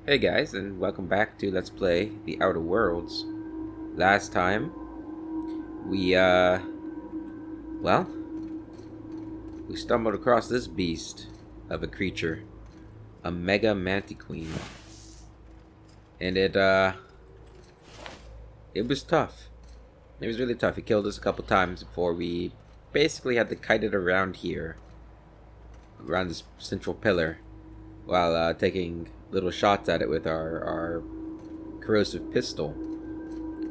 Hey guys, and welcome back to Let's Play The Outer Worlds. Last time, we, well, we stumbled across this beast of a creature, a Mega Mantiqueen. And it was tough. It was really tough. He killed us a couple times before we basically had to kite it around here, around this central pillar, while taking little shots at it with our corrosive pistol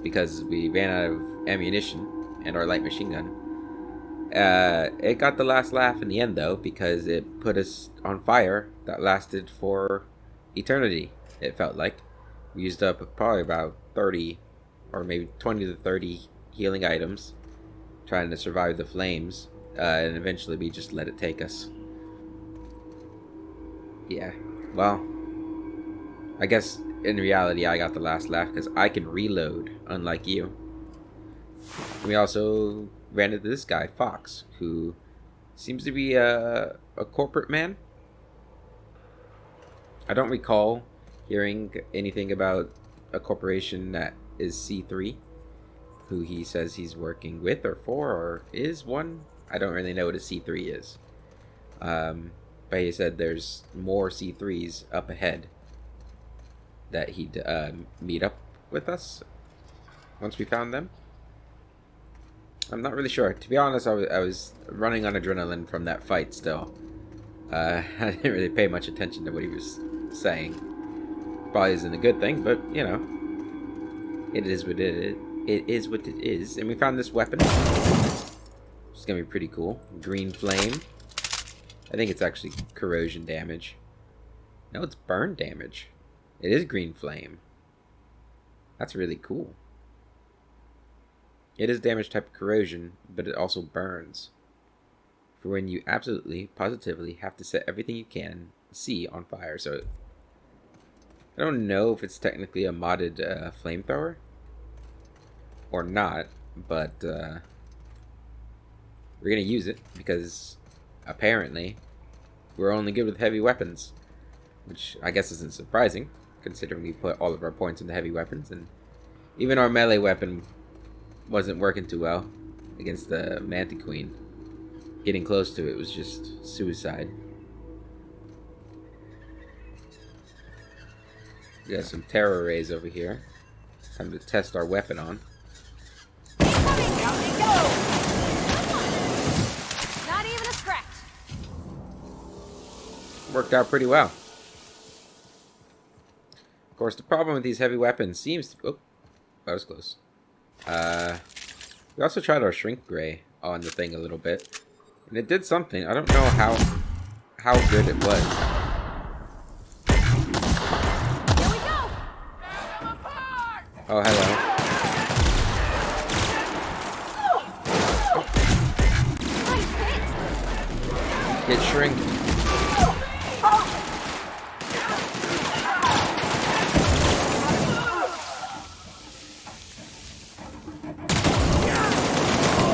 because we ran out of ammunition and our light machine gun. It got the last laugh in the end though because it put us on fire that lasted for eternity. It felt like we used up probably about 30 or maybe 20 to 30 healing items trying to survive the flames, and eventually we just let it take us. Yeah, well, I guess in reality I got the last laugh because I can reload, unlike you. We also ran into this guy, Fox, who seems to be a corporate man. I don't recall hearing anything about a corporation that is C3, who he says he's working with or for or is one. I don't really know what a C3 is. But he said there's more C3s up ahead that he'd meet up with us once we found them. I'm not really sure. To be honest, I was running on adrenaline from that fight still. I didn't really pay much attention to what he was saying. Probably isn't a good thing, but, you know, it is what it is. It is what it is. And we found this weapon, which is going to be pretty cool. Green flame. I think it's actually corrosion damage. No, it's burn damage. It is green flame. That's really cool. It is damage type corrosion, but it also burns. For when you absolutely, positively have to set everything you can see on fire. So, I don't know if it's technically a modded flamethrower or not, but we're going to use it because apparently we're only good with heavy weapons, which I guess isn't surprising considering we put all of our points into heavy weapons, and even our melee weapon wasn't working too well against the Mantiqueen. Getting close to it was just suicide. We got some terror rays over here. Time to test our weapon on. Down they go! Not even a scratch. Worked out pretty well. Of course, the problem with these heavy weapons seems to... Oh, that was close. We also tried our shrink gray on the thing a little bit, and it did something. I don't know how good it was. Here we go! Oh, hello. Nice hit! Get shrinked.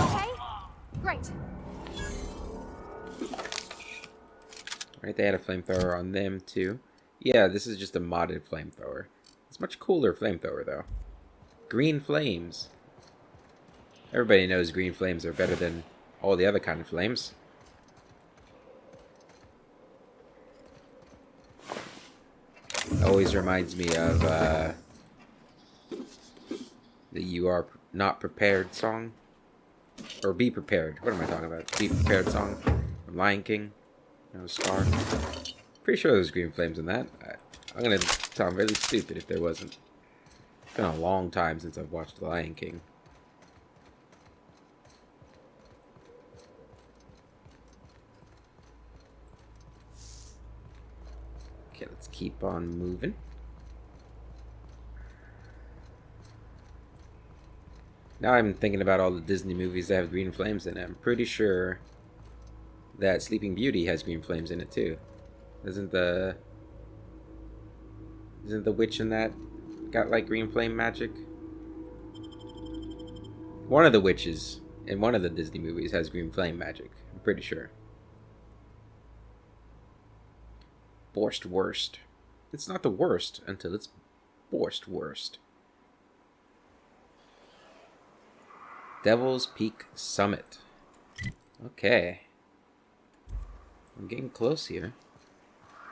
Okay? Great. Right, they had a flamethrower on them too. Yeah, this is just a modded flamethrower. It's a much cooler flamethrower though. Green flames. Everybody knows green flames are better than all the other kind of flames. Always reminds me of the "You Are Not Prepared" song, or "Be Prepared." What am I talking about? "Be Prepared" song from Lion King. No, Scar. Pretty sure there's green flames in that. I'm gonna sound really stupid if there wasn't. It's been a long time since I've watched The Lion King. Okay, let's keep on moving. Now I'm thinking about all the Disney movies that have green flames in it. I'm pretty sure that Sleeping Beauty has green flames in it too. Isn't the witch in that got like green flame magic? One of the witches in one of the Disney movies has green flame magic. I'm pretty sure. Borst Worst. It's not the worst until it's worst. Devil's Peak Summit. Okay. I'm getting close here.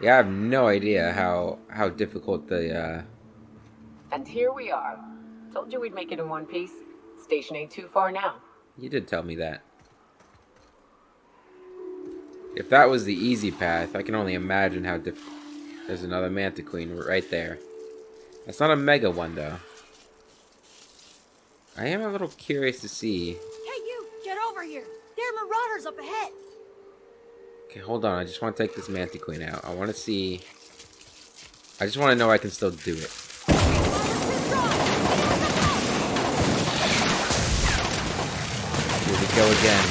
Yeah, I have no idea how difficult the, And here we are. Told you we'd make it in one piece. Station ain't too far now. You did tell me that. If that was the easy path, I can only imagine how difficult. There's another Mantiqueen right there. That's not a mega one, though. I am a little curious to see. Hey, you! Get over here! There are marauders up ahead! Okay, hold on. I just want to take this Mantiqueen out. I want to see. I just want to know I can still do it. Here we go again.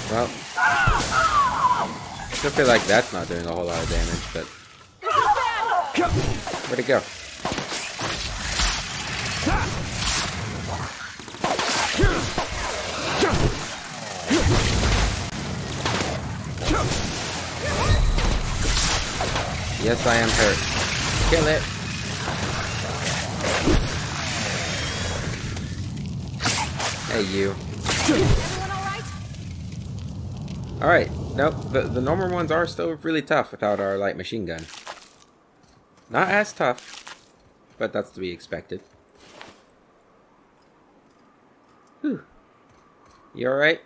Well, I still feel like that's not doing a whole lot of damage, but where'd it go? Yes, I am hurt. Kill it. Hey, you. Everyone alright? Alright, no, the normal ones are still really tough without our light machine gun. Not as tough, but that's to be expected. Whew. You alright?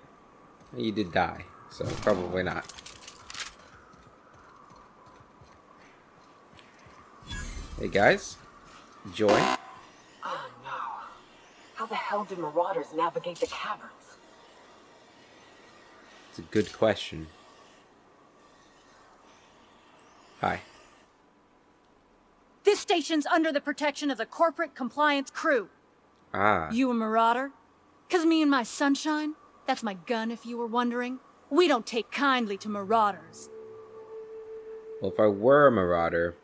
You did die, so probably not. Hey guys, Joy? Oh no. How the hell did marauders navigate the caverns? It's a good question. Hi. This station's under the protection of the Corporate Compliance Crew. Ah. You a marauder? 'Cause me and my sunshine, that's my gun if you were wondering, we don't take kindly to marauders. Well, if I were a marauder,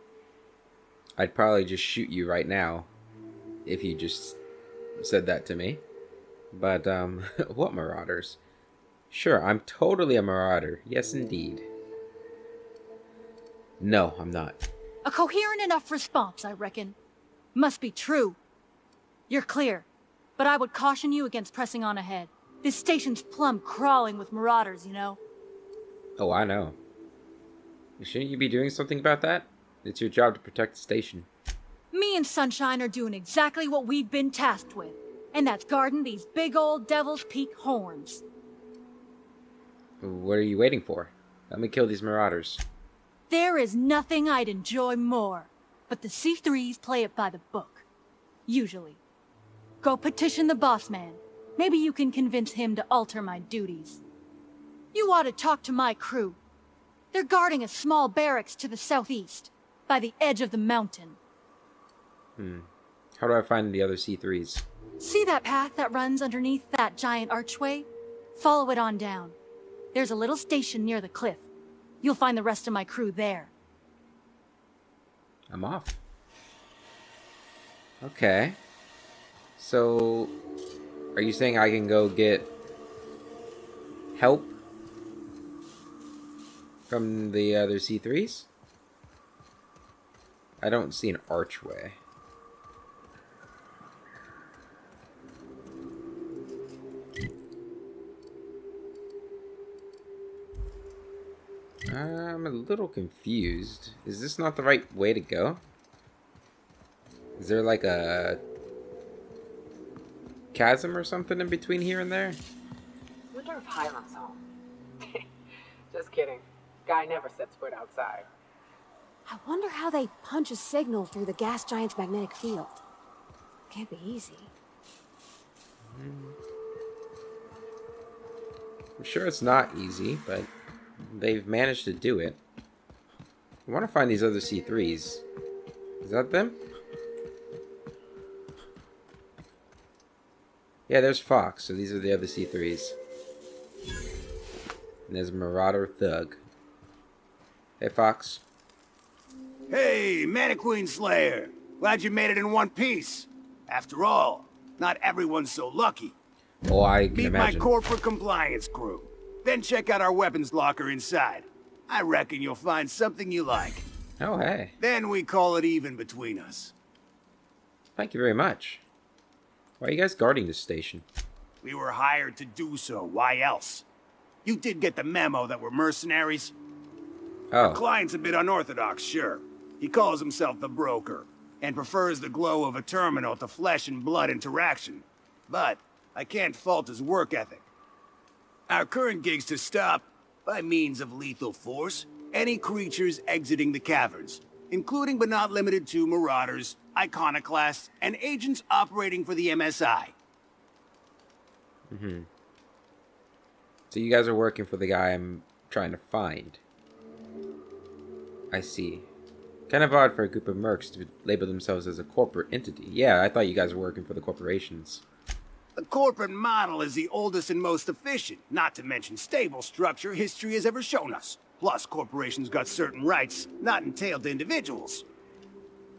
I'd probably just shoot you right now. If you just said that to me. But, what marauders? Sure, I'm totally a marauder. Yes, indeed. No, I'm not. A coherent enough response, I reckon. Must be true. You're clear, but I would caution you against pressing on ahead. This station's plumb crawling with marauders, you know. Oh, I know. Shouldn't you be doing something about that? It's your job to protect the station. Me and Sunshine are doing exactly what we've been tasked with, and that's guarding these big old Devil's Peak horns. What are you waiting for? Let me kill these marauders. There is nothing I'd enjoy more, but the C3s play it by the book. Usually. Go petition the boss man. Maybe you can convince him to alter my duties. You ought to talk to my crew. They're guarding a small barracks to the southeast, by the edge of the mountain. How do I find the other C3s? See that path that runs underneath that giant archway? Follow it on down. There's a little station near the cliff. You'll find the rest of my crew there. I'm off. Okay. So, are you saying I can go get help from the other C3s? I don't see an archway. I'm a little confused. Is this not the right way to go? Is there like a chasm or something in between here and there? Wonder if Hiram's home. Just kidding. Guy never sets foot outside. I wonder how they punch a signal through the gas giant's magnetic field. Can't be easy. I'm sure it's not easy, but they've managed to do it. I want to find these other C3s. Is that them? Yeah, there's Fox, so these are the other C3s. And there's Marauder Thug. Hey, Fox. Hey, Mantiqueen Slayer. Glad you made it in one piece. After all, not everyone's so lucky. Oh, I can Meet my imagine. corporate compliance crew. Then check out our weapons locker inside. I reckon you'll find something you like. Oh, hey. Then we call it even between us. Thank you very much. Why are you guys guarding this station? We were hired to do so. Why else? You did get the memo that we're mercenaries? Oh, Client's a bit unorthodox, sure. He calls himself the broker, and prefers the glow of a terminal to flesh and blood interaction. But I can't fault his work ethic. Our current gig's to stop, by means of lethal force, any creatures exiting the caverns, including but not limited to marauders, iconoclasts, and agents operating for the MSI. so you guys are working for the guy I'm trying to find. I see. Kind of odd for a group of mercs to label themselves as a corporate entity. Yeah, I thought you guys were working for the corporations. The corporate model is the oldest and most efficient, not to mention stable structure history has ever shown us. Plus, corporations got certain rights not entailed to individuals.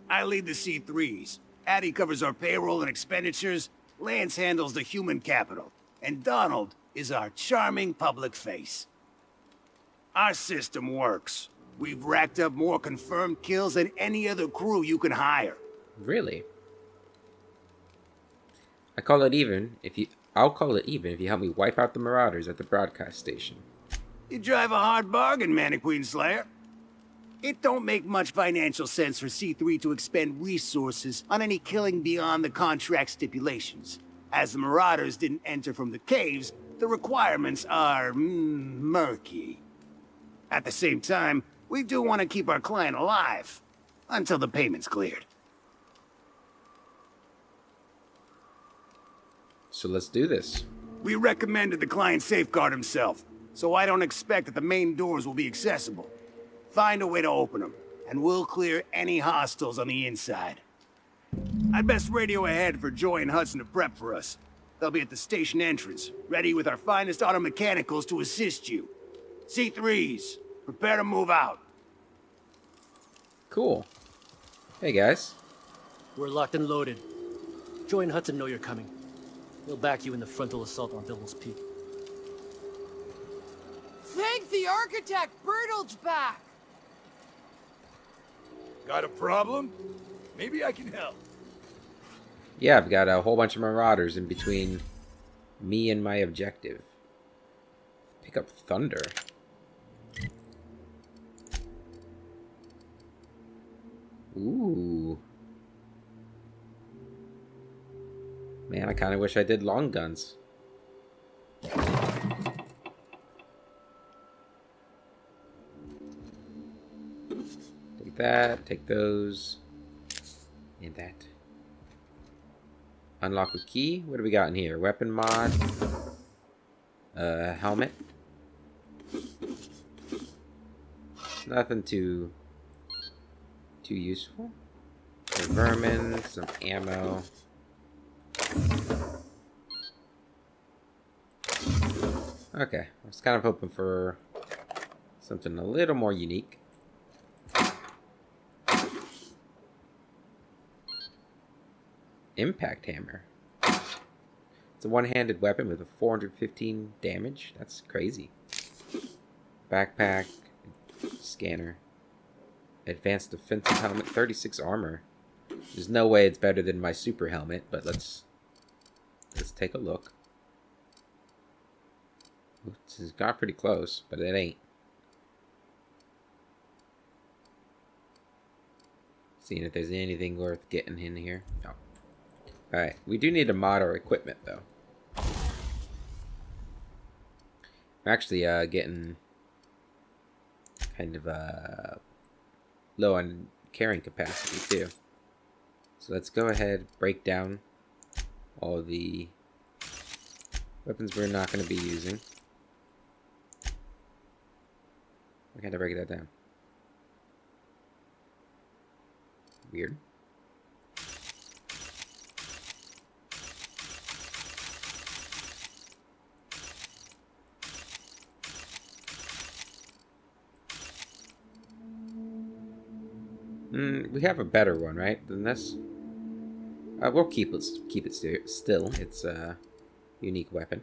I lead the C3s. Addie covers our payroll and expenditures. Lance handles the human capital. And Donald is our charming public face. Our system works. We've racked up more confirmed kills than any other crew you can hire. Really? I'll call it even if you help me wipe out the marauders at the broadcast station. You drive a hard bargain, Mannequin Slayer. It don't make much financial sense for C3 to expend resources on any killing beyond the contract stipulations. As the Marauders didn't enter from the caves, the requirements are murky. At the same time, we do want to keep our client alive until the payment's cleared. So let's do this. We recommended the client safeguard himself, so I don't expect that the main doors will be accessible. Find a way to open them, and we'll clear any hostiles on the inside. I'd best radio ahead for Joy and Hudson to prep for us. They'll be at the station entrance, ready with our finest auto mechanicals to assist you. C3s, prepare to move out. Cool. Hey guys. We're locked and loaded. Joy and Hudson know you're coming. They'll back you in the frontal assault on Devil's Peak. Thank the architect! Bertald's back! Got a problem? Maybe I can help. Yeah, I've got a whole bunch of marauders in between me and my objective. Pick up Thunder. Ooh. Man, I kind of wish I did long guns. Take that, take those, and that. Unlock with key. What do we got in here? Weapon mod. Helmet. Nothing too useful. Some vermin, some ammo. Okay, I was kind of hoping for something a little more unique. Impact hammer. It's a one-handed weapon with a 415 damage. That's crazy. Backpack. Scanner. Advanced defensive helmet. 36 armor. There's no way it's better than my super helmet, but let's take a look. It's got pretty close, but it ain't. Seeing if there's anything worth getting in here. No. Alright, we do need to mod our equipment, though. I'm actually getting kind of low on carrying capacity, too. So let's go ahead, break down all the weapons we're not going to be using. I gotta break that down. Weird. We have a better one, right, than this? We'll keep it still. It's a unique weapon.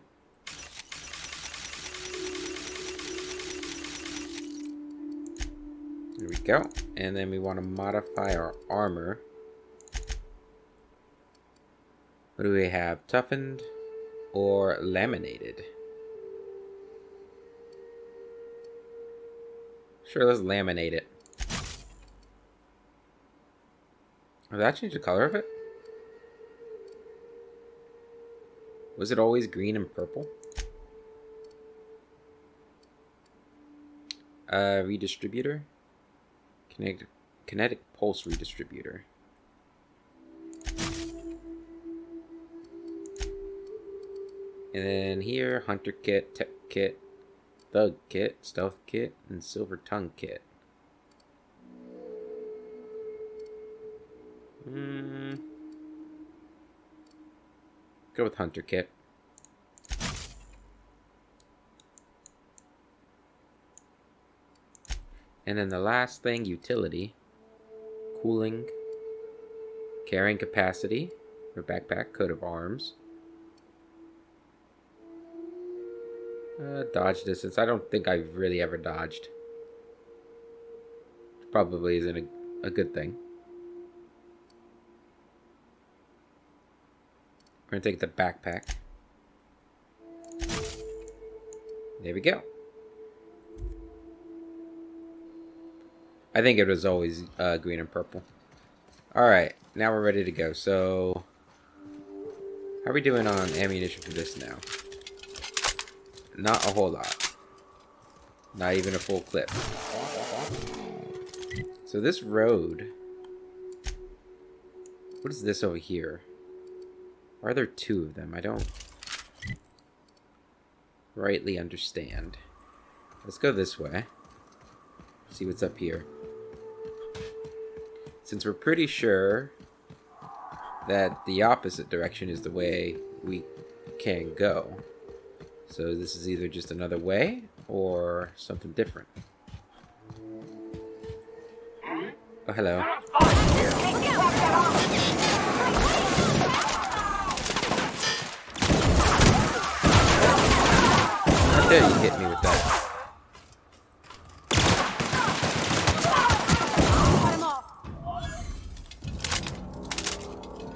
There we go. And then we want to modify our armor. What do we have? Toughened or laminated? Sure, let's laminate it. Did that change the color of it? Was it always green and purple? Redistributor? Kinetic pulse redistributor. And then here, hunter kit, tech kit, thug kit, stealth kit, and silver tongue kit. Go with hunter kit. And then the last thing, utility, cooling, carrying capacity for backpack, coat of arms, dodge distance. I don't think I've really ever dodged. Probably isn't a good thing. We're gonna take the backpack. There we go. I think it was always green and purple. Alright, now we're ready to go. So, how are we doing on ammunition for this now? Not a whole lot. Not even a full clip. So this road... What is this over here? Why are there two of them? I don't rightly understand. Let's go this way. See what's up here. Since we're pretty sure that the opposite direction is the way we can go. So this is either just another way or something different. Oh, hello. How dare you hit me with that?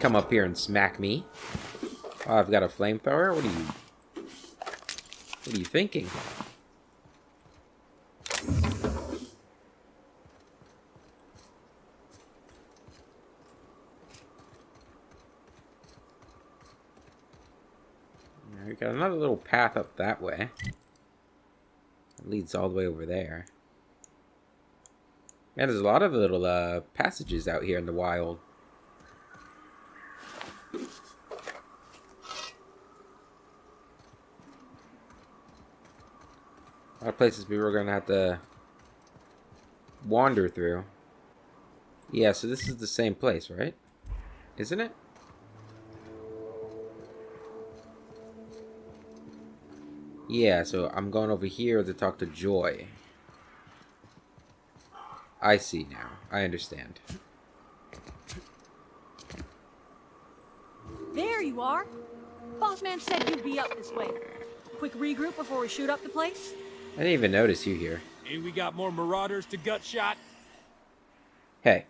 Come up here and smack me. Oh, I've got a flamethrower? What are you thinking? We got another little path up that way. It leads all the way over there. Man, there's a lot of little passages out here in the wild. A lot of places we were gonna have to wander through. Yeah, so this is the same place, right? Isn't it? Yeah, so I'm going over here to talk to Joy. I see now. I understand. There you are. Boss man said you'd be up this way. Quick regroup before we shoot up the place? I didn't even notice you here. Hey, we got more marauders to gut shot. Hey.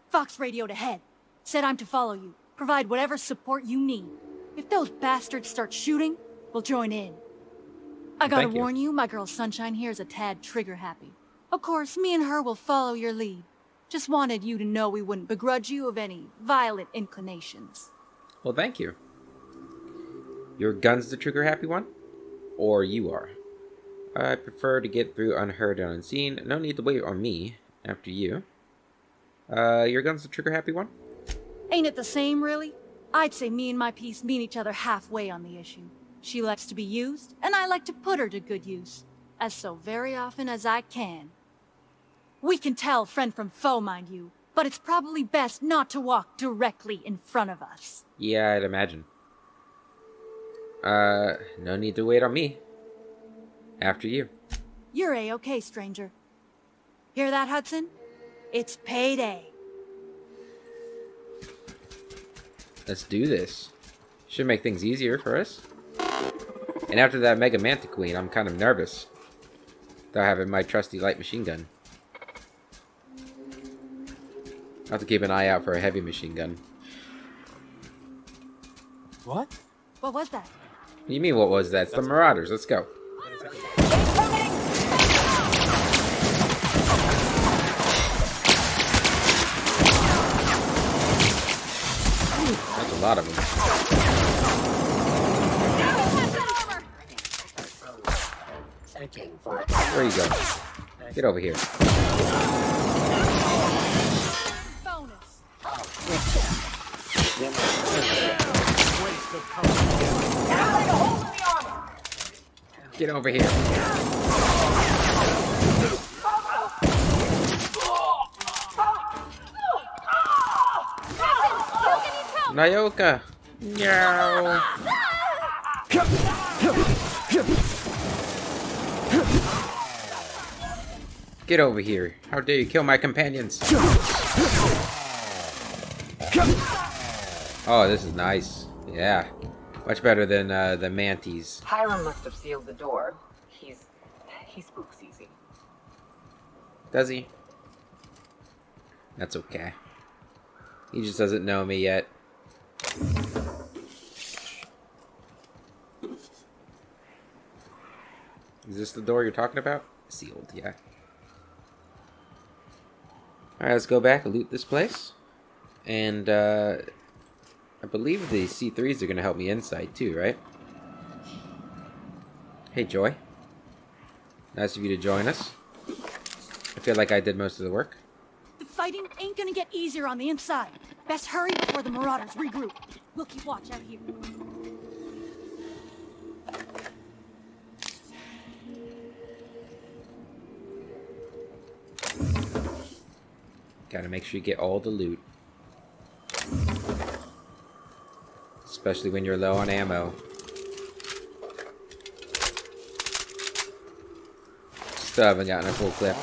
Fox radioed ahead. Said I'm to follow you. Provide whatever support you need. If those bastards start shooting, we'll join in. I gotta warn you, my girl Sunshine here is a tad trigger happy. Of course, me and her will follow your lead. Just wanted you to know we wouldn't begrudge you of any violent inclinations. Well, thank you. Your gun's the trigger happy one? Or you are? I prefer to get through unheard and unseen. No need to wait on me. After you. Your gun's the trigger happy one? Ain't it the same, really? I'd say me and my piece meet each other halfway on the issue. She likes to be used, and I like to put her to good use. As so very often as I can. We can tell friend from foe, mind you, but it's probably best not to walk directly in front of us. Yeah, I'd imagine. No need to wait on me. After you. You're A-okay, stranger. Hear that, Hudson? It's payday. Let's do this. Should make things easier for us. And after that Mega Mantiqueen, I'm kind of nervous. Without having my trusty light machine gun. I'll have to keep an eye out for a heavy machine gun. What? What was that? What do you mean, what was that? It's the Marauders. Let's go. That's a lot of them. Where you go? Get over here. Bonus. Get over here. Nyoka. No. Get over here. How dare you kill my companions? Oh, this is nice. Yeah. Much better than the Manties. Hiram must have sealed the door. He spooks easy. Does he? That's okay. He just doesn't know me yet. Is this the door you're talking about? Sealed, yeah. Alright, let's go back and loot this place. And, I believe the C3s are going to help me inside too, right? Hey, Joy. Nice of you to join us. I feel like I did most of the work. The fighting ain't gonna get easier on the inside. Best hurry before the Marauders regroup. We'll keep watch out here. Gotta make sure you get all the loot. Especially when you're low on ammo. Still haven't gotten a full clip.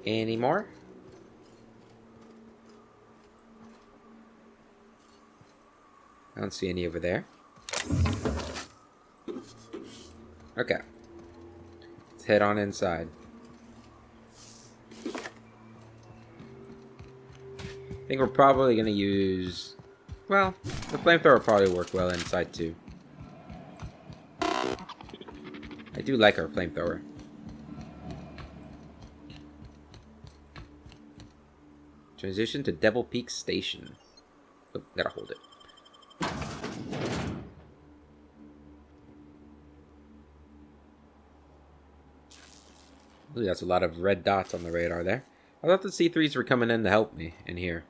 Any more? I don't see any over there. Okay. Let's head on inside. I think we're probably going to use... Well, the flamethrower probably work well inside too. I do like our flamethrower. Transition to Devil Peak Station. Oh, gotta hold it. Ooh, that's a lot of red dots on the radar there. I thought the C3s were coming in to help me in here.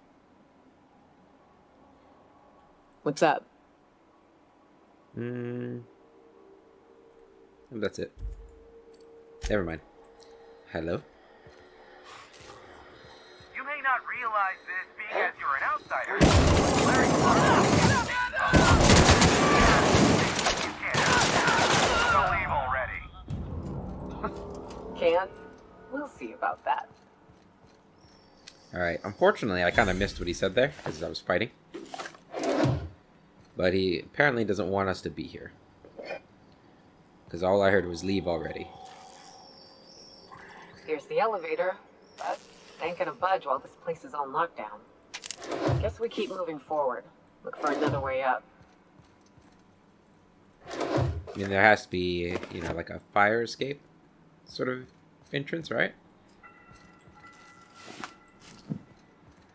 What's up? That's it. Never mind. Hello? You may not realize this being as you're an outsider. Larry, you can't. Don't leave already. Can't? We'll see about that. Alright, unfortunately I kind of missed what he said there, as I was fighting. But he apparently doesn't want us to be here. Because all I heard was leave already. Here's the elevator, but it ain't gonna budge while this place is on lockdown. Guess we keep moving forward. Look for another way up. I mean, there has to be, you know, like a fire escape sort of entrance, right?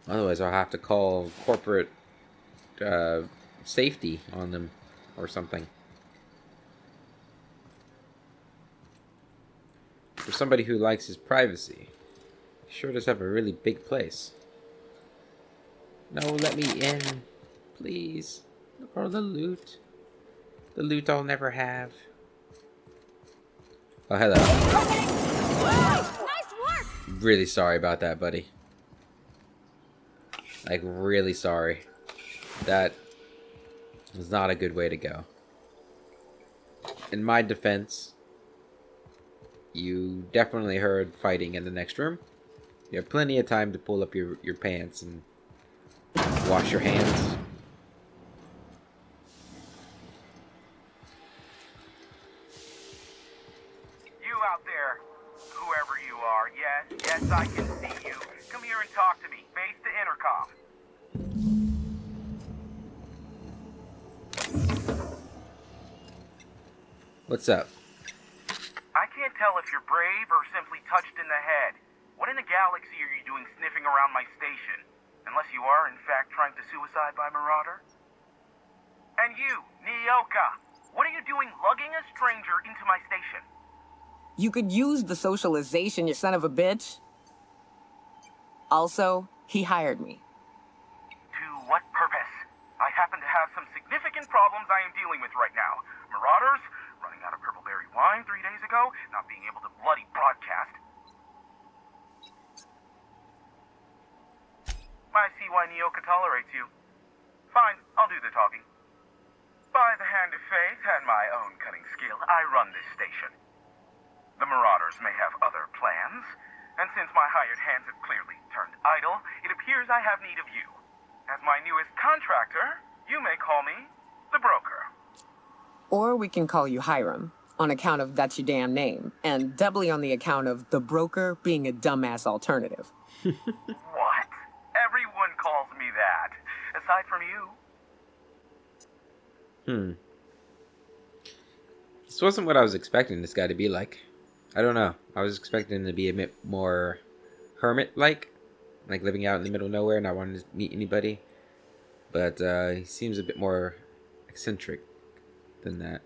Otherwise, I'll have to call corporate safety on them or something. For somebody who likes his privacy, he sure does have a really big place. No, let me in, please. For the loot. The loot I'll never have. Oh, hello. Nice work! Really sorry about that, buddy. Like, really sorry. That was not a good way to go. In my defense, you definitely heard fighting in the next room. You have plenty of time to pull up your pants and wash your hands. You out there, whoever you are, yes, I can see you. Come here and talk to me. Face the intercom. What's up? I can't tell if you're brave or simply touched in the head. What in the galaxy are you doing sniffing around my station? Unless you are, in fact, trying to suicide by Marauder? And you, Nyoka, what are you doing lugging a stranger into my station? You could use the socialization, you son of a bitch. Also, he hired me. To what purpose? I happen to have some significant problems I am dealing with right now. Marauders, running out of purpleberry wine 3 days ago, not being able to bloody broadcast. I see why Nyoka tolerates you. Fine, I'll do the talking. By the hand of fate and my own cunning skill, I run this station. The Marauders may have other plans, and since my hired hands have clearly turned idle, it appears I have need of you. As my newest contractor, you may call me the Broker. Or we can call you Hiram, on account of that's your damn name, and doubly on the account of the Broker being a dumbass alternative. What? Everyone calls me that, aside from you. This wasn't what I was expecting this guy to be like. I don't know. I was expecting him to be a bit more hermit-like living out in the middle of nowhere, not wanting to meet anybody. But he seems a bit more eccentric than that.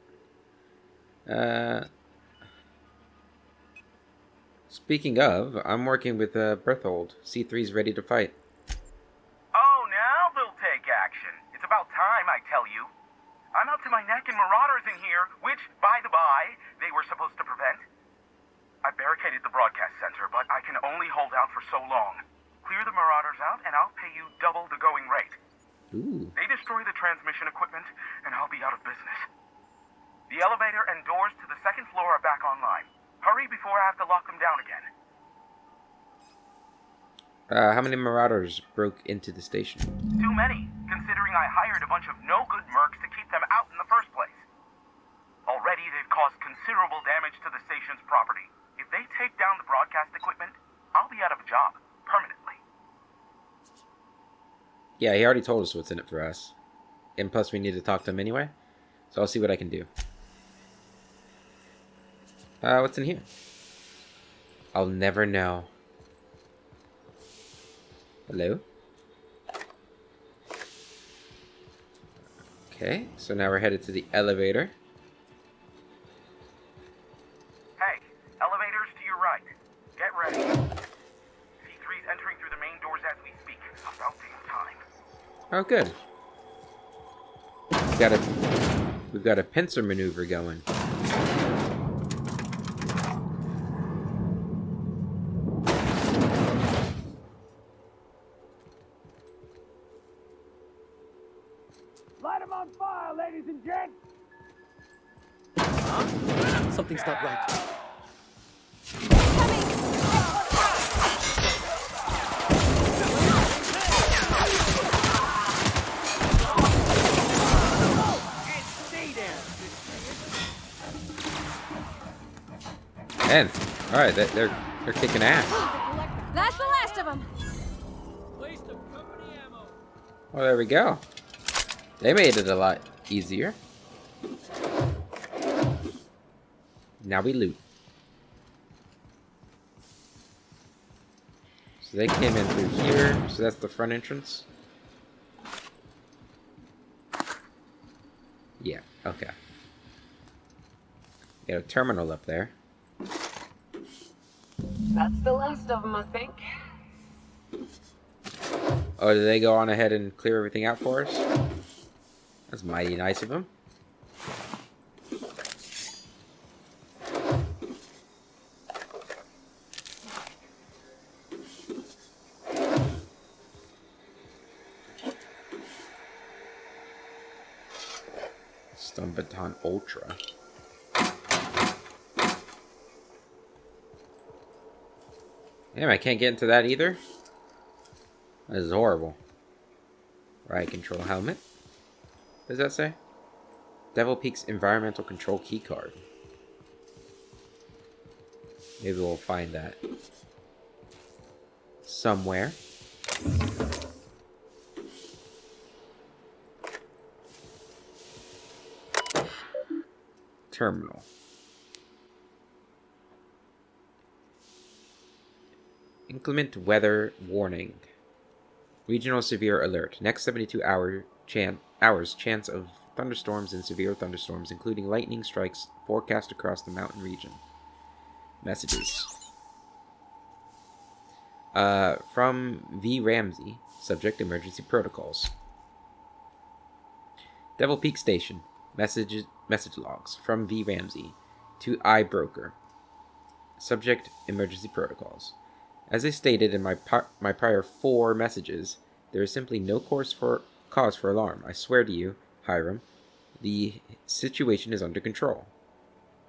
Speaking of, I'm working with Berthold. C3's ready to fight. Oh, now they'll take action. It's about time, I tell you. I'm up to my neck in Marauders in here, which, by the by, they were supposed to prevent. I barricaded the broadcast center, but I can only hold out for so long. Clear the Marauders out, and I'll pay you double the going rate. Ooh. They destroy the transmission equipment, and I'll be out of business. The elevator and doors to the second floor are back online. Hurry before I have to lock them down again. How many Marauders broke into the station? Too many, considering I hired a bunch of no-good mercs to keep them out in the first place. Already, they've caused considerable damage to the station's property. If they take down the broadcast equipment, I'll be out of a job, permanently. Yeah, he already told us what's in it for us. And plus, we need to talk to him anyway. So I'll see what I can do. What's in here? I'll never know. Hello? Okay, so now we're headed to the elevator. Hey, elevators to your right. Get ready. C3's entering through the main doors as we speak. About damn time. Oh, good. We've got a pincer maneuver going. Light 'em on fire, ladies and gents! Something's not right. And all right, they're kicking ass. That's the last of them. Well, there we go. They made it a lot easier. Now we loot. So they came in through here. So that's the front entrance. Yeah, okay. Got a terminal up there. That's the last of them, I think. Oh, did they go on ahead and clear everything out for us? That's mighty nice of them. Stun Baton Ultra. Damn, I can't get into that either? This is horrible. Riot Control Helmet. What does that say? Devil Peak's Environmental Control Keycard. Maybe we'll find that somewhere. Terminal. Inclement weather warning. Regional severe alert. Next 72 hours chance of thunderstorms and severe thunderstorms, including lightning strikes, forecast across the mountain region. Messages. From V. Ramsey. Subject emergency protocols. Devil Peak Station. Message logs. From V. Ramsey. To iBroker. Subject emergency protocols. As I stated in my prior 4 messages, there is simply no cause for alarm. I swear to you, Hiram, the situation is under control.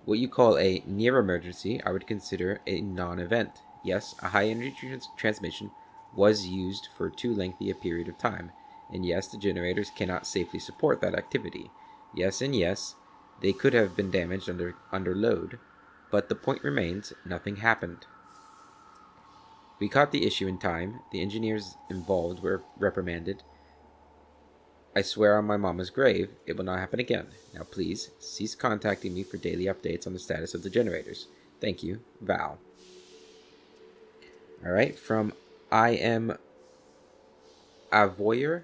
What you call a near emergency, I would consider a non-event. Yes, a high-energy transmission was used for too lengthy a period of time, and yes, the generators cannot safely support that activity. Yes, and yes, they could have been damaged under load, but the point remains, nothing happened. We caught the issue in time. The engineers involved were reprimanded. I swear on my mama's grave, it will not happen again. Now please, cease contacting me for daily updates on the status of the generators. Thank you, Val. Alright, from I am Avoyer.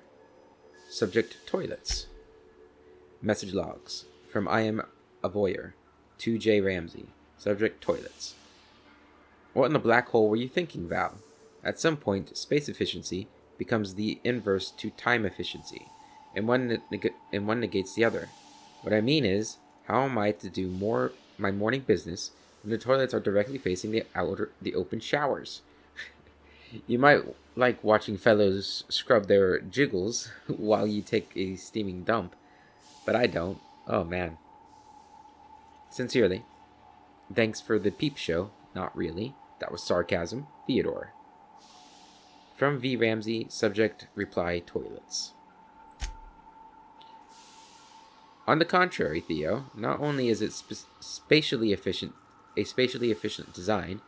Subject toilets. Message logs. From I am Avoyer. To J. Ramsey. Subject toilets. What in the black hole were you thinking, Val? At some point, space efficiency becomes the inverse to time efficiency, and one negates the other. What I mean is, how am I to do my morning business when the toilets are directly facing the open showers? You might like watching fellows scrub their jiggles while you take a steaming dump, but I don't. Oh man. Sincerely. Thanks for the peep show. Not really. That was sarcasm. Theodore. From V. Ramsey, subject reply toilets. On the contrary, Theo, not only is it spatially efficient design,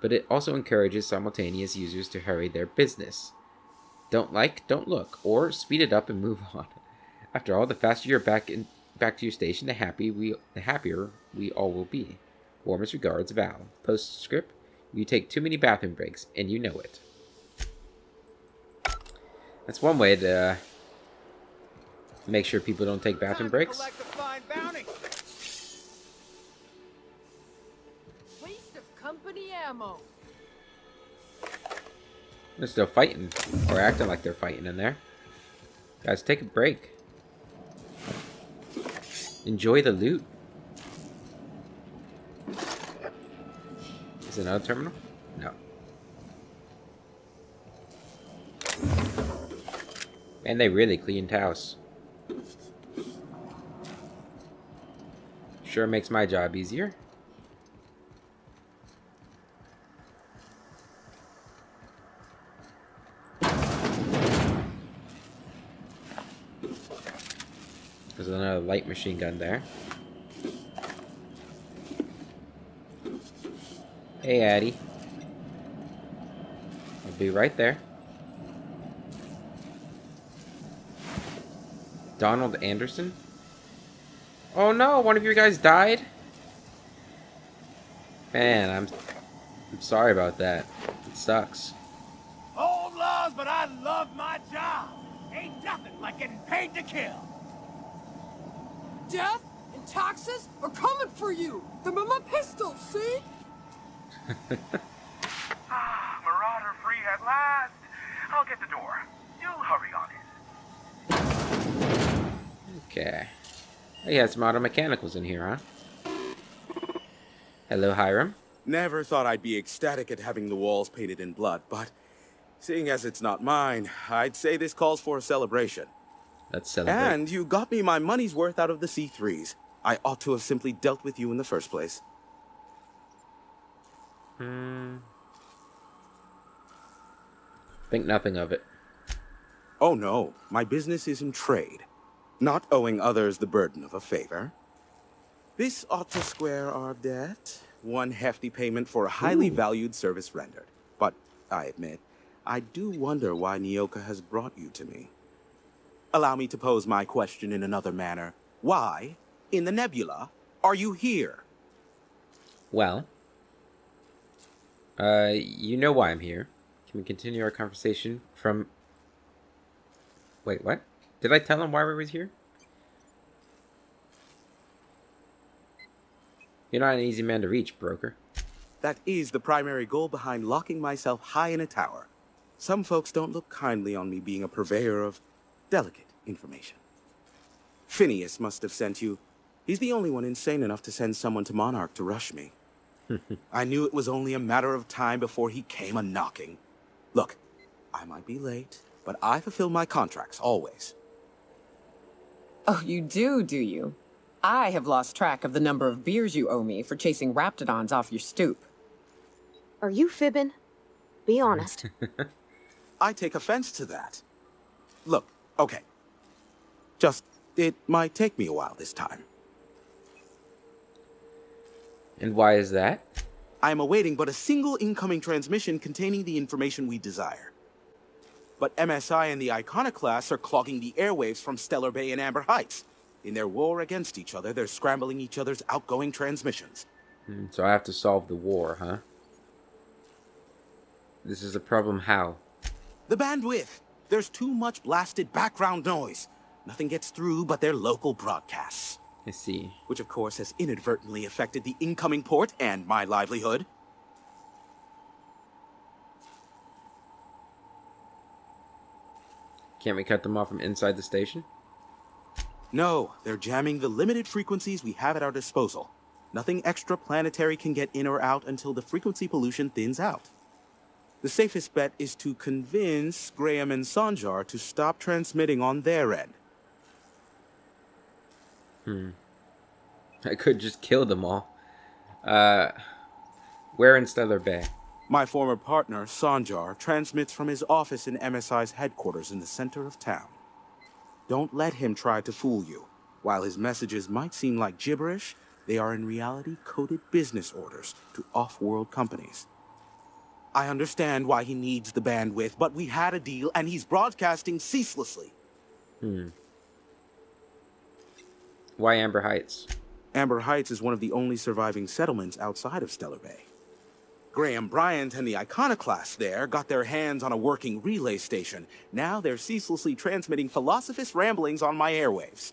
but it also encourages simultaneous users to hurry their business. Don't like, don't look, or speed it up and move on. After all, the faster you're back to your station, the happier we all will be. Warmest regards, Val. Postscript: you take too many bathroom breaks, and you know it. That's one way to make sure people don't take bathroom breaks. Waste of company ammo. They're still fighting, or acting like they're fighting in there. Guys, take a break. Enjoy the loot. Is it another terminal? No. Man, they really cleaned house. Sure makes my job easier. There's another light machine gun there. Hey, Addie. I'll be right there. Donald Anderson? Oh no, one of your guys died? Man, I'm sorry about that. It sucks. Old laws, but I love my job. Ain't nothing like getting paid to kill. Death and taxes are coming for you. They're my pistols, see? Marauder free at last. I'll get the door. You'll hurry on it. Okay. Oh, yeah, some auto mechanicals in here, huh? Hello, Hiram. Never thought I'd be ecstatic at having the walls painted in blood, but seeing as it's not mine, I'd say this calls for a celebration. Let's celebrate. And you got me my money's worth out of the C3s. I ought to have simply dealt with you in the first place. Think nothing of it. Oh no, my business is in trade, not owing others the burden of a favor. This ought to square our debt. One hefty payment for a highly valued service rendered. But, I admit, I do wonder why Nyoka has brought you to me. Allow me to pose my question in another manner. Why, in the nebula, are you here? Well, you know why I'm here. Can we continue our conversation from... Wait, what? Did I tell him why we were here? You're not an easy man to reach, broker. That is the primary goal behind locking myself high in a tower. Some folks don't look kindly on me being a purveyor of delicate information. Phineas must have sent you. He's the only one insane enough to send someone to Monarch to rush me. I knew it was only a matter of time before he came a-knocking. Look, I might be late, but I fulfill my contracts, always. Oh, you do you? I have lost track of the number of beers you owe me for chasing raptidons off your stoop. Are you fibbing? Be honest. I take offense to that. Look, okay. It might take me a while this time. And why is that? I am awaiting but a single incoming transmission containing the information we desire. But MSI and the Iconoclasts are clogging the airwaves from Stellar Bay and Amber Heights. In their war against each other, they're scrambling each other's outgoing transmissions. So I have to solve the war, huh? This is a problem how? The bandwidth. There's too much blasted background noise. Nothing gets through but their local broadcasts. I see. Which, of course, has inadvertently affected the incoming port and my livelihood. Can't we cut them off from inside the station? No, they're jamming the limited frequencies we have at our disposal. Nothing extraplanetary can get in or out until the frequency pollution thins out. The safest bet is to convince Graham and Sanjar to stop transmitting on their end. I could just kill them all. Where in Stellar Bay? My former partner, Sanjar, transmits from his office in MSI's headquarters in the center of town. Don't let him try to fool you. While his messages might seem like gibberish, they are in reality coded business orders to off-world companies. I understand why he needs the bandwidth, but we had a deal and he's broadcasting ceaselessly. Why Amber Heights? Amber Heights is one of the only surviving settlements outside of Stellar Bay. Graham Bryant and the Iconoclasts there got their hands on a working relay station. Now they're ceaselessly transmitting Philosophist ramblings on my airwaves.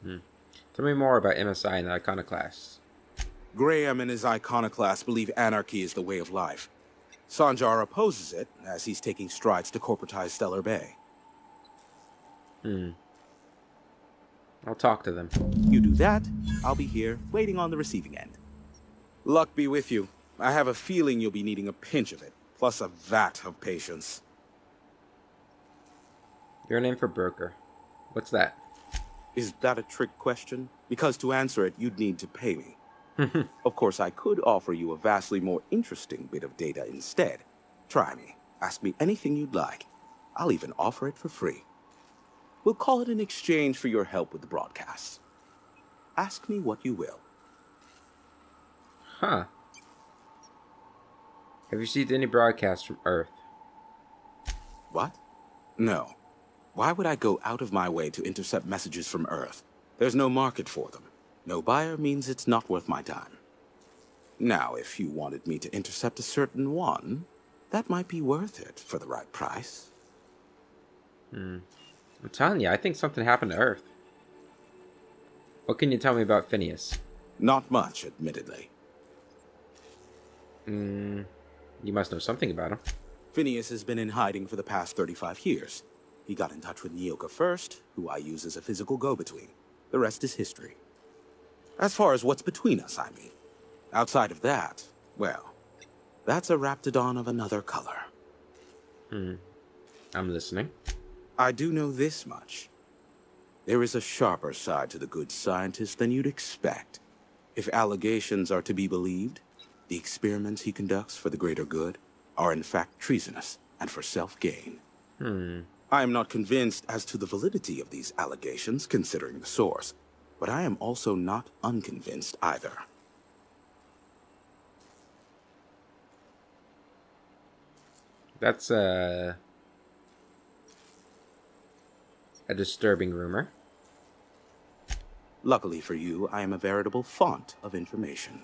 Tell me more about MSI and the Iconoclasts. Graham and his Iconoclasts believe anarchy is the way of life. Sanjar opposes it, as he's taking strides to corporatize Stellar Bay. I'll talk to them. You do that, I'll be here, waiting on the receiving end. Luck be with you. I have a feeling you'll be needing a pinch of it, plus a vat of patience. Your name for broker. What's that? Is that a trick question? Because to answer it, you'd need to pay me. Of course, I could offer you a vastly more interesting bit of data instead. Try me. Ask me anything you'd like. I'll even offer it for free. We'll call it an exchange for your help with the broadcasts. Ask me what you will. Huh. Have you received any broadcasts from Earth? What? No. Why would I go out of my way to intercept messages from Earth? There's no market for them. No buyer means it's not worth my time. Now, if you wanted me to intercept a certain one, that might be worth it for the right price. I'm telling you, I think something happened to Earth. What can you tell me about Phineas? Not much, admittedly. You must know something about him. Phineas has been in hiding for the past 35 years. He got in touch with Nyoka first, who I use as a physical go-between. The rest is history. As far as what's between us, I mean. Outside of that, well, that's a raptidon of another color. I'm listening. I do know this much. There is a sharper side to the good scientist than you'd expect. If allegations are to be believed, the experiments he conducts for the greater good are in fact treasonous and for self-gain. I am not convinced as to the validity of these allegations, considering the source, but I am also not unconvinced either. That's a disturbing rumor. Luckily for you, I am a veritable font of information.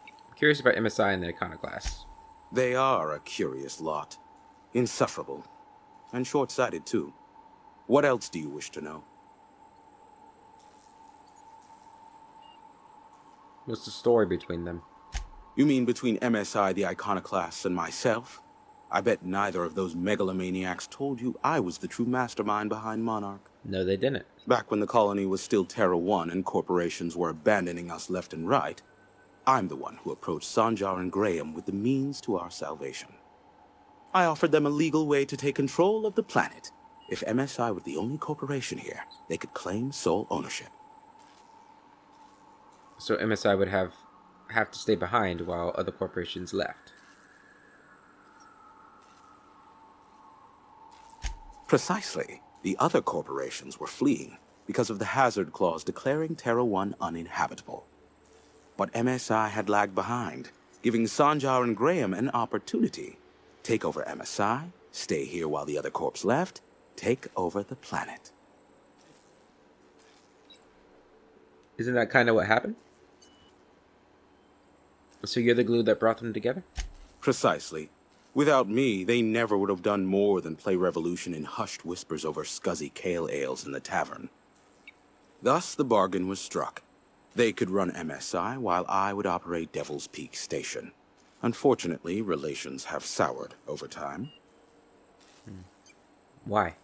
I'm curious about MSI and the Iconoclasts. They are a curious lot. Insufferable. And short-sighted, too. What else do you wish to know? What's the story between them? You mean between MSI, the Iconoclasts, and myself? I bet neither of those megalomaniacs told you I was the true mastermind behind Monarch. No, they didn't. Back when the colony was still Terra 1 and corporations were abandoning us left and right, I'm the one who approached Sanjar and Graham with the means to our salvation. I offered them a legal way to take control of the planet. If MSI were the only corporation here, they could claim sole ownership. So MSI would have to stay behind while other corporations left. Precisely. The other corporations were fleeing because of the hazard clause declaring Terra 1 uninhabitable. But MSI had lagged behind, giving Sanjar and Graham an opportunity. Take over MSI, stay here while the other corps left, take over the planet. Isn't that kind of what happened? So you're the glue that brought them together? Precisely. Without me, they never would have done more than play Revolution in hushed whispers over scuzzy kale ales in the tavern. Thus, the bargain was struck. They could run MSI while I would operate Devil's Peak Station. Unfortunately, relations have soured over time. Why?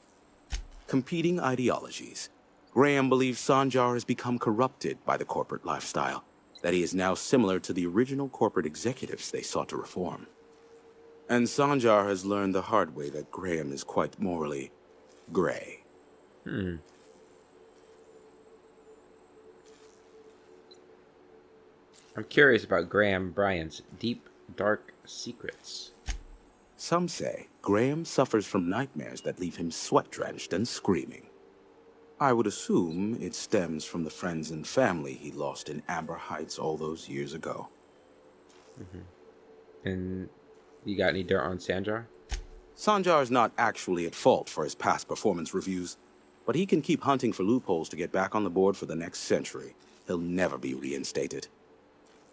Competing ideologies. Graham believes Sanjar has become corrupted by the corporate lifestyle, that he is now similar to the original corporate executives they sought to reform. And Sanjar has learned the hard way that Graham is quite morally gray. I'm curious about Graham Bryant's deep, dark secrets. Some say Graham suffers from nightmares that leave him sweat-drenched and screaming. I would assume it stems from the friends and family he lost in Amber Heights all those years ago. And you got any dirt on Sanjar? Sanjar is not actually at fault for his past performance reviews, but he can keep hunting for loopholes to get back on the board for the next century. He'll never be reinstated.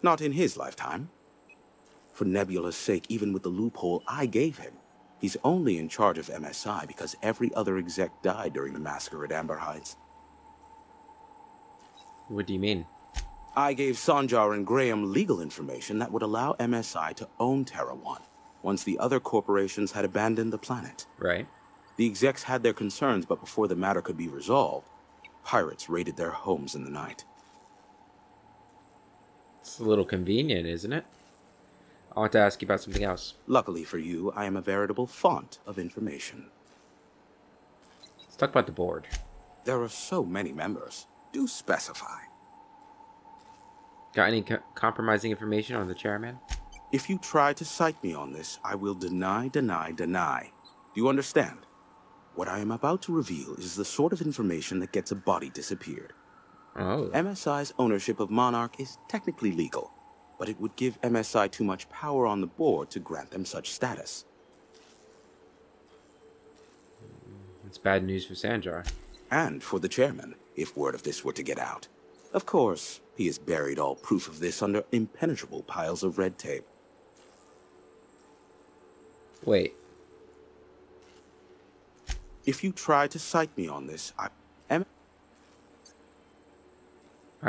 Not in his lifetime. For Nebula's sake, even with the loophole I gave him, he's only in charge of MSI because every other exec died during the massacre at Amber Heights. What do you mean? I gave Sanjar and Graham legal information that would allow MSI to own Terra 1, once the other corporations had abandoned the planet. Right. The execs had their concerns, but before the matter could be resolved, pirates raided their homes in the night. It's a little convenient, isn't it? I want to ask you about something else. Luckily for you, I am a veritable font of information. Let's talk about the board. There are so many members. Do specify. Got any compromising information on the chairman? If you try to cite me on this, I will deny. Do you understand? What I am about to reveal is the sort of information that gets a body disappeared. Oh. MSI's ownership of Monarch is technically legal, but it would give MSI too much power on the board to grant them such status. It's bad news for Sanjar. And for the chairman, if word of this were to get out. Of course, he has buried all proof of this under impenetrable piles of red tape. Wait. If you try to cite me on this, I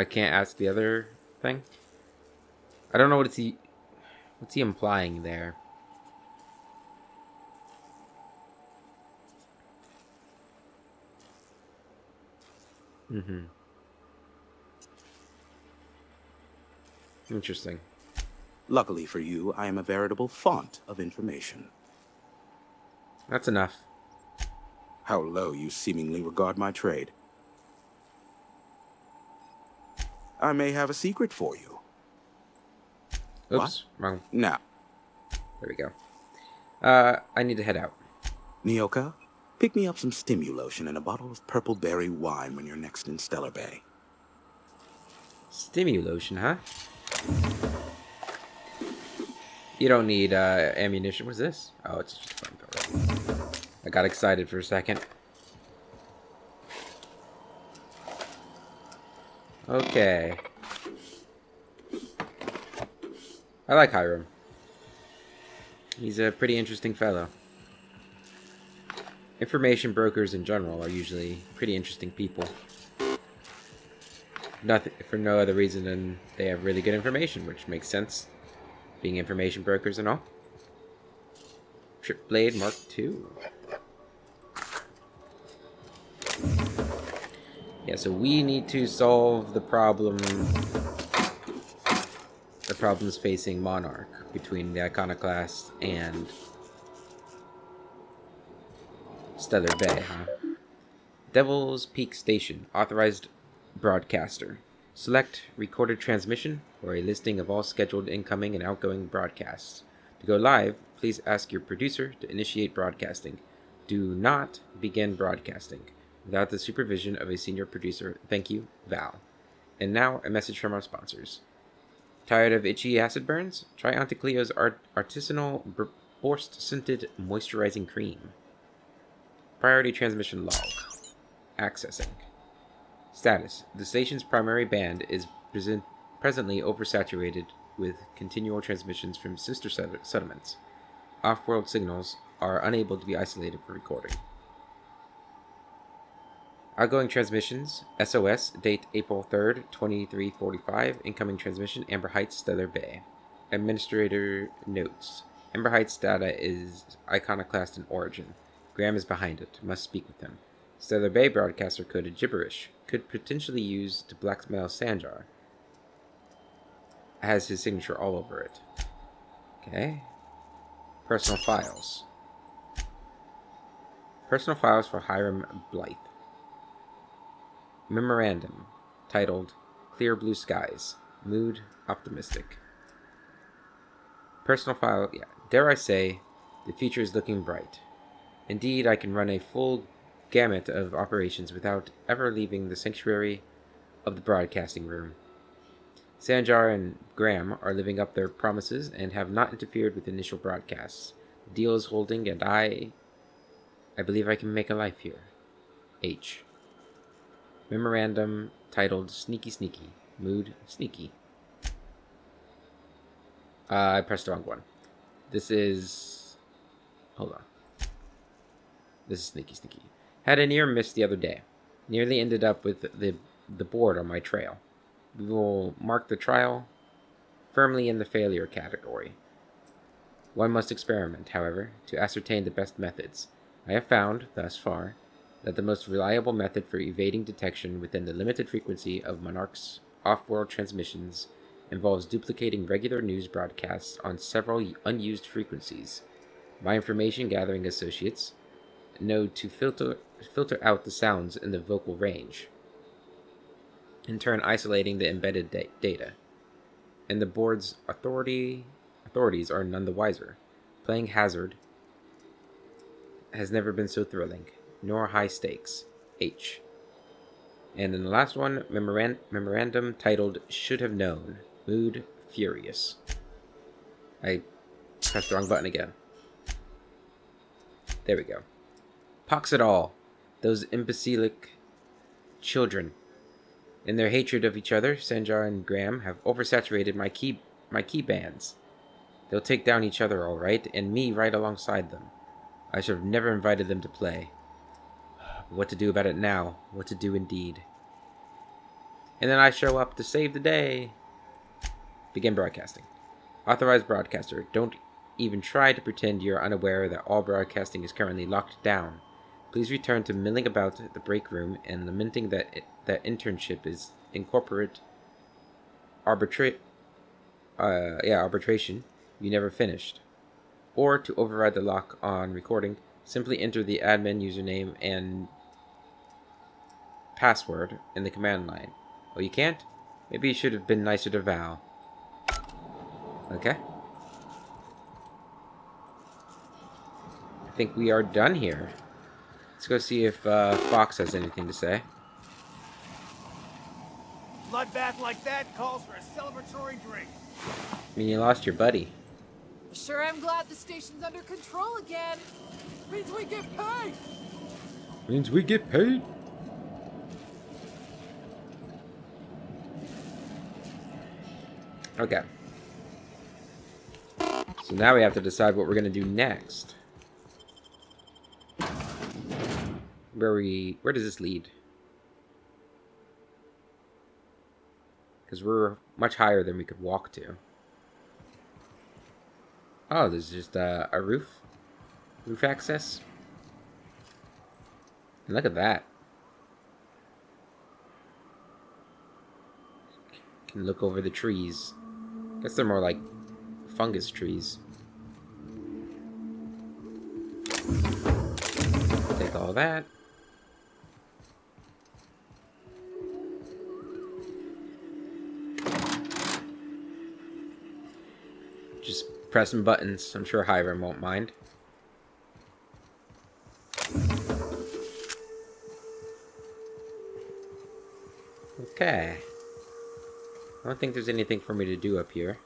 can't ask the other thing? I don't know what's he implying there. Interesting. Luckily for you, I am a veritable font of information. That's enough. How low you seemingly regard my trade. I may have a secret for you. Oops, wrong. Now. There we go. I need to head out. Nyoka, pick me up some Stimulotion and a bottle of purple berry wine when you're next in Stellar Bay. Stimulotion, huh? You don't need ammunition. What's this? Oh, it's just a flamethrower. I got excited for a second. Okay. I like Hiram. He's a pretty interesting fellow. Information brokers in general are usually pretty interesting people. Nothing for no other reason than they have really good information, which makes sense, being information brokers and all. Trip Blade Mark II. Yeah, so we need to solve the problems facing Monarch between the Iconoclast and Stellar Bay, huh? Devil's Peak Station, authorized broadcaster. Select recorded transmission for a listing of all scheduled incoming and outgoing broadcasts. To go live, please ask your producer to initiate broadcasting. Do not begin broadcasting without the supervision of a senior producer. Thank you, Val. And now, a message from our sponsors. Tired of itchy acid burns? Try Auntie Cleo's artisanal Borst-scented moisturizing cream. Priority transmission log. Accessing. Status. The station's primary band is presently oversaturated with continual transmissions from sister settlements. Off-world signals are unable to be isolated for recording. Outgoing transmissions. SOS. Date April 3rd, 2345. Incoming transmission. Amber Heights, Stellar Bay. Administrator notes. Amber Heights data is Iconoclast in origin. Graham is behind it. Must speak with him. Stellar Bay broadcaster coded gibberish. Could potentially use to blackmail Sanjar. Has his signature all over it. Okay. Personal files. Personal files for Hiram Blythe. Memorandum. Titled Clear Blue Skies. Mood optimistic. Personal file. Yeah. Dare I say, the future is looking bright. Indeed, I can run a full gamut of operations without ever leaving the sanctuary of the broadcasting room. Sanjar and Graham are living up their promises and have not interfered with initial broadcasts. The deal is holding, and I believe I can make a life here. H. Memorandum titled Sneaky Sneaky. Mood sneaky. I pressed the wrong one. This is... Hold on. This is Sneaky Sneaky. Had a near miss the other day. Nearly ended up with the board on my trail. We will mark the trial firmly in the failure category. One must experiment, however, to ascertain the best methods. I have found, thus far, that the most reliable method for evading detection within the limited frequency of Monarch's off-world transmissions involves duplicating regular news broadcasts on several unused frequencies. My information gathering associates know to filter out the sounds in the vocal range, in turn isolating the embedded data. And the board's authorities are none the wiser. Playing hazard has never been so thrilling, nor high stakes. H. And in the last one, memorandum titled Should Have Known. Mood furious. I pressed the wrong button again. There we go. Pox it all. Those imbecilic children. In their hatred of each other, Sanjar and Graham have oversaturated my key bands. They'll take down each other all right, and me right alongside them. I should have never invited them to play. What to do about it now? What to do indeed. And then I show up to save the day. Begin broadcasting. Authorized broadcaster. Don't even try to pretend you're unaware that all broadcasting is currently locked down. Please return to milling about the break room and lamenting that internship is incorporate arbitration you never finished. Or to override the lock on recording, Simply enter the admin username and password in the command line. Oh, you can't? Maybe you should have been nicer to Val. Okay. I think we are done here. Let's go see if Fox has anything to say. Bloodbath like that calls for a celebratory drink. I mean, you lost your buddy. Sure am glad the station's under control again. Means we get paid. Means we get paid? Okay. So now we have to decide what we're gonna do next. Where does this lead? Because we're much higher than we could walk to. Oh, there's just a roof access. And look at that. Can look over the trees. Guess they're more like fungus trees. Take all that. Just pressing buttons. I'm sure Hiram won't mind. Okay. I don't think there's anything for me to do up here.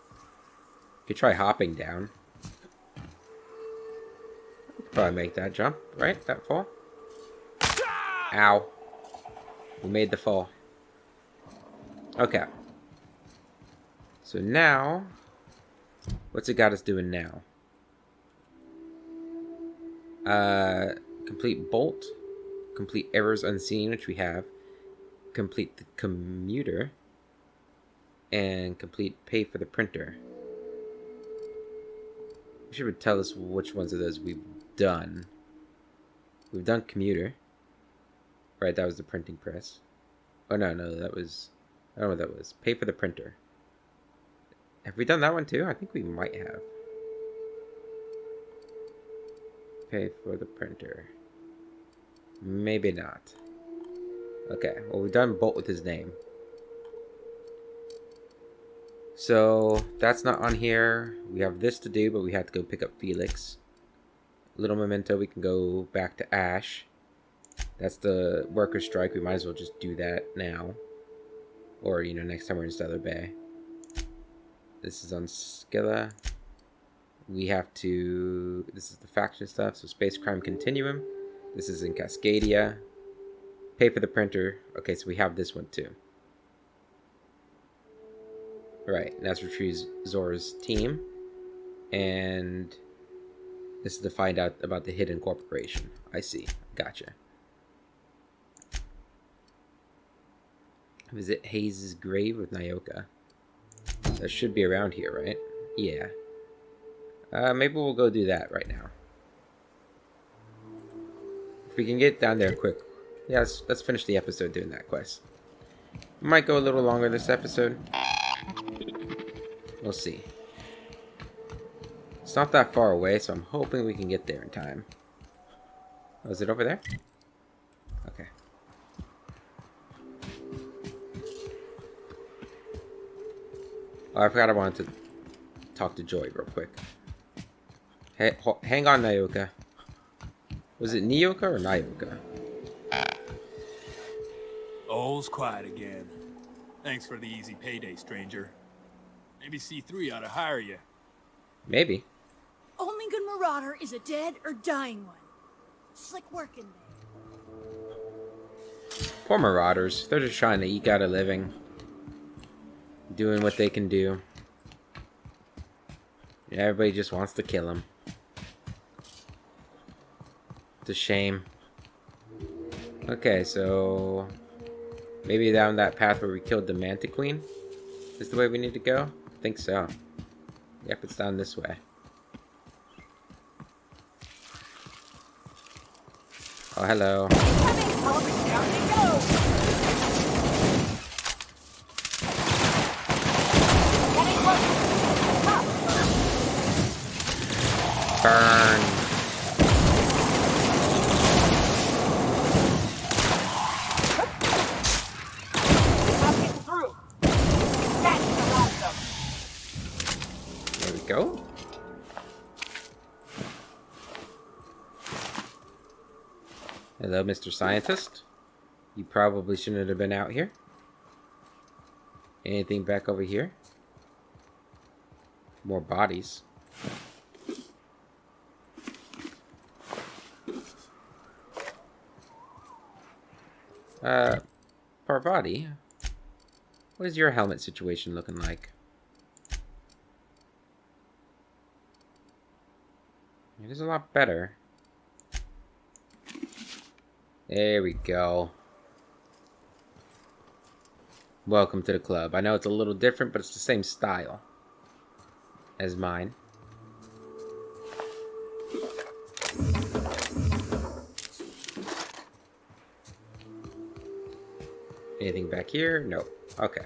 Could try hopping down. Could probably make that jump, right? That fall? Ow. We made the fall. Okay. So now, what's it got us doing now? Complete bolt. Complete errors unseen, which we have. Complete the commuter. And complete pay for the printer. She would tell us which ones of those we've done. We've done commuter. Right, that was the printing press. Oh, no, that was... I don't know what that was. Pay for the printer. Have we done that one too? I think we might have. Pay for the printer. Maybe not. Okay, well, we've done Bolt with his name. So, that's not on here. We have this to do, but we have to go pick up Felix. Little memento, we can go back to Ash. That's the workers' strike. We might as well just do that now. Or, you know, next time we're in Stellar Bay. This is on Skilla. We have to... This is the faction stuff. So, Space Crime Continuum. This is in Cascadia. Pay for the printer. Okay, so we have this one too. Right, and that's retrieve Zora's team. And this is to find out about the hidden corporation. I see. Gotcha. Visit Hayes' grave with Nyoka. That should be around here, right? Yeah. Maybe we'll go do that right now. If we can get down there quick. Yeah, let's finish the episode doing that quest. Might go a little longer this episode. We'll see. It's not that far away, so I'm hoping we can get there in time. Oh, is it over there? Okay. Oh, I forgot I wanted to talk to Joy real quick. Hey, hang on, Nyoka. Was it Nyoka or Nyoka? All's quiet again. Thanks for the easy payday, stranger. Maybe C3 ought to hire you. Maybe. Only good Marauder is a dead or dying one. Slick working there. Poor Marauders. They're just trying to eke out a living. Doing what they can do. Yeah, everybody just wants to kill them. It's a shame. Okay, so... maybe down that path where we killed the Mantiqueen is the way we need to go? I think so. Yep, it's down this way. Oh, hello. Burn. Hello, Mr. Scientist. You probably shouldn't have been out here. Anything back over here? More bodies. Parvati, what is your helmet situation looking like? It is a lot better. There we go. Welcome to the club. I know it's a little different, but it's the same style as mine. Anything back here? No. Okay.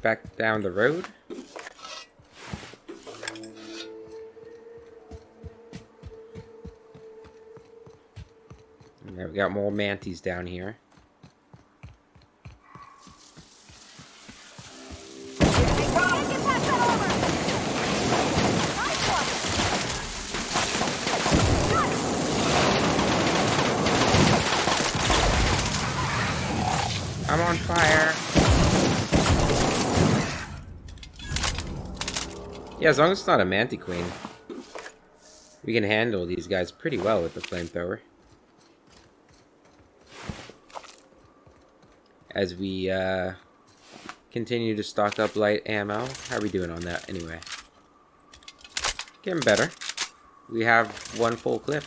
Back down the road. And we got more manties down here. I'm on fire. Yeah, as long as it's not a Mantiqueen, we can handle these guys pretty well with the flamethrower. As we continue to stock up light ammo. How are we doing on that anyway? Getting better. We have one full clip.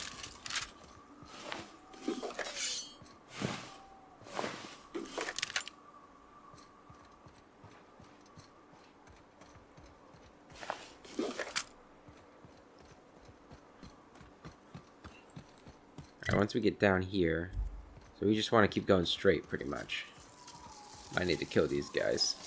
Alright, once we get down here, so we just want to keep going straight pretty much. I need to kill these guys.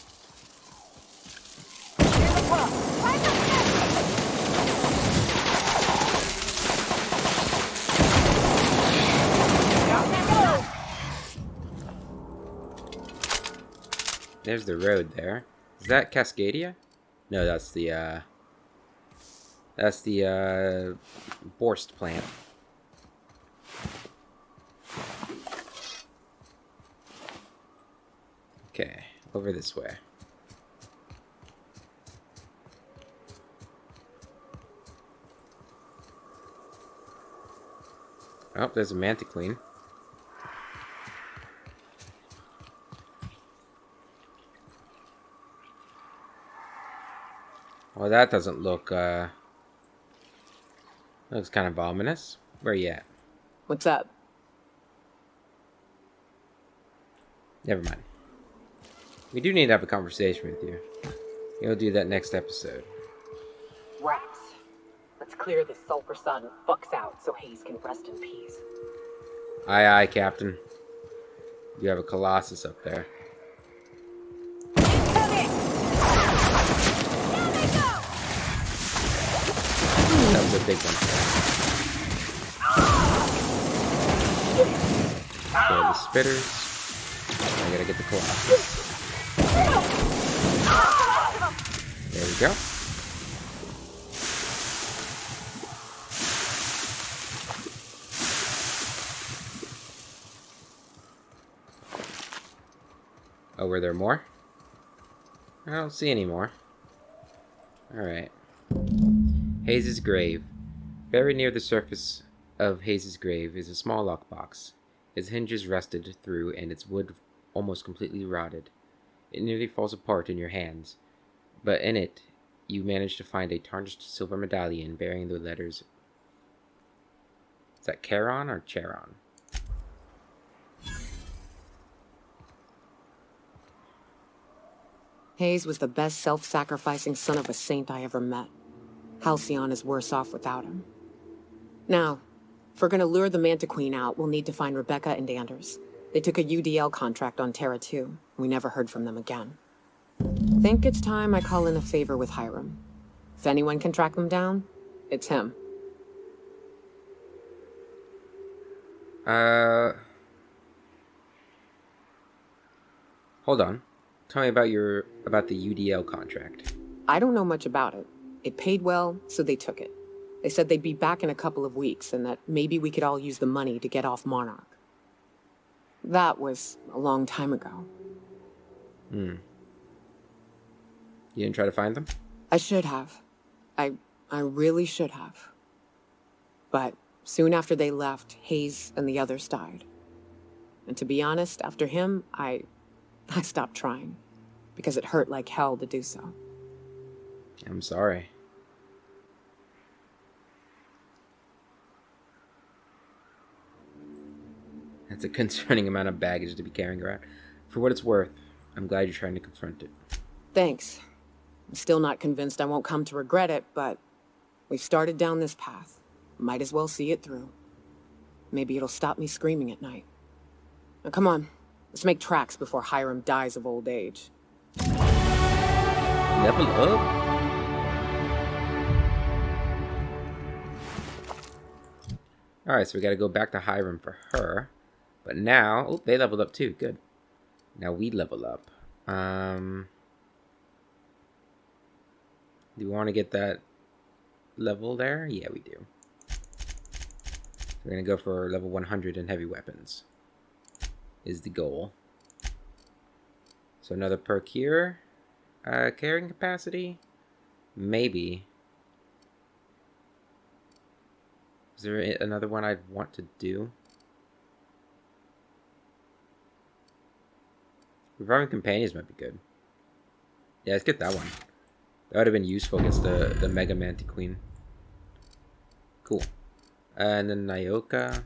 There's the road there. Is that Cascadia? No, that's the Borst plant. Okay, over this way. Oh, there's a Mantiqueen. Well, that doesn't look, looks kind of ominous. Where you at? What's up? Never mind. We do need to have a conversation with you. You'll do that next episode. Rats. Let's clear this sulfur sun fucks out so Hayes can rest in peace. Aye, aye, Captain. You have a Colossus up there. That was a big one. Okay, the spitters. I gotta get the Colossus. There we go. Oh, were there more? I don't see any more. Alright. Hayes' grave. Buried near the surface of Hayes' grave is a small lockbox. Its hinges rusted through and its wood almost completely rotted. It nearly falls apart in your hands, but in it, you manage to find a tarnished silver medallion bearing the letters. Is that Charon or Charon? Hayes was the best self-sacrificing son of a saint I ever met. Halcyon is worse off without him. Now, if we're gonna lure the Mantiqueen out, we'll need to find Rebecca and Anders. They took a UDL contract on Terra 2. We never heard from them again. Think it's time I call in a favor with Hiram. If anyone can track them down, it's him. Hold on. Tell me about the UDL contract. I don't know much about it. It paid well, so they took it. They said they'd be back in a couple of weeks and that maybe we could all use the money to get off Monarch. That was a long time ago. You didn't try to find them? I should have. I really should have. But soon after they left, Hayes and the others died. And to be honest, after him, I stopped trying. Because it hurt like hell to do so. I'm sorry. That's a concerning amount of baggage to be carrying around. For what it's worth, I'm glad you're trying to confront it. Thanks. I'm still not convinced I won't come to regret it, but we've started down this path. Might as well see it through. Maybe it'll stop me screaming at night. Now come on, let's make tracks before Hiram dies of old age. Level up? Alright, so we gotta go back to Hiram for her. But now, oh, they leveled up too, good. Now we level up. Do we want to get that level there? Yeah, we do. We're gonna go for level 100 in heavy weapons. Is the goal. So another perk here. Carrying capacity? Maybe. Is there another one I'd want to do? Reviving companions might be good. Yeah, let's get that one. That would have been useful against the Mega Mantiqueen. Cool. And then Nyoka.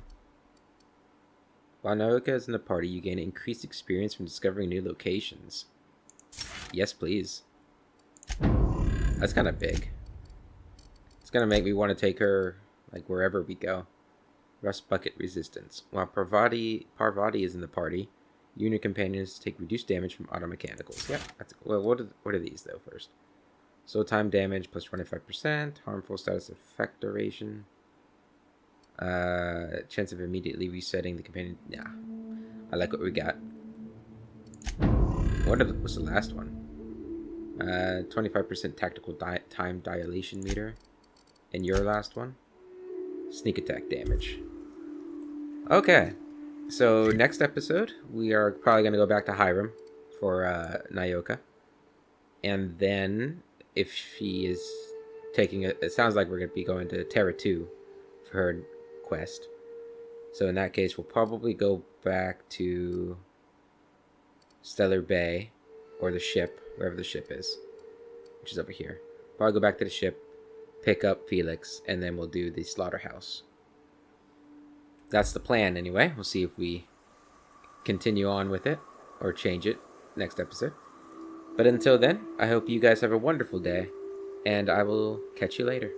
While Nyoka is in the party, you gain increased experience from discovering new locations. Yes, please. That's kind of big. It's gonna make me want to take her like wherever we go. Rust Bucket Resistance. While Parvati is in the party, you and your companions take reduced damage from auto mechanicals. Yep. That's, well, what are these though first? Slow time damage plus 25%. Harmful status effect duration. Chance of immediately resetting the companion. Nah. I like what we got. What's the last one? 25% tactical time dilation meter. And your last one? Sneak attack damage. Okay. So next episode, we are probably going to go back to Hiram for Nyoka. And then, if she is taking it sounds like we're going to be going to Terra 2 for her quest. So in that case, we'll probably go back to Stellar Bay, or the ship, wherever the ship is, which is over here. Probably go back to the ship, pick up Felix, and then we'll do the slaughterhouse. That's the plan anyway. We'll see if we continue on with it or change it next episode. But until then, I hope you guys have a wonderful day, and I will catch you later.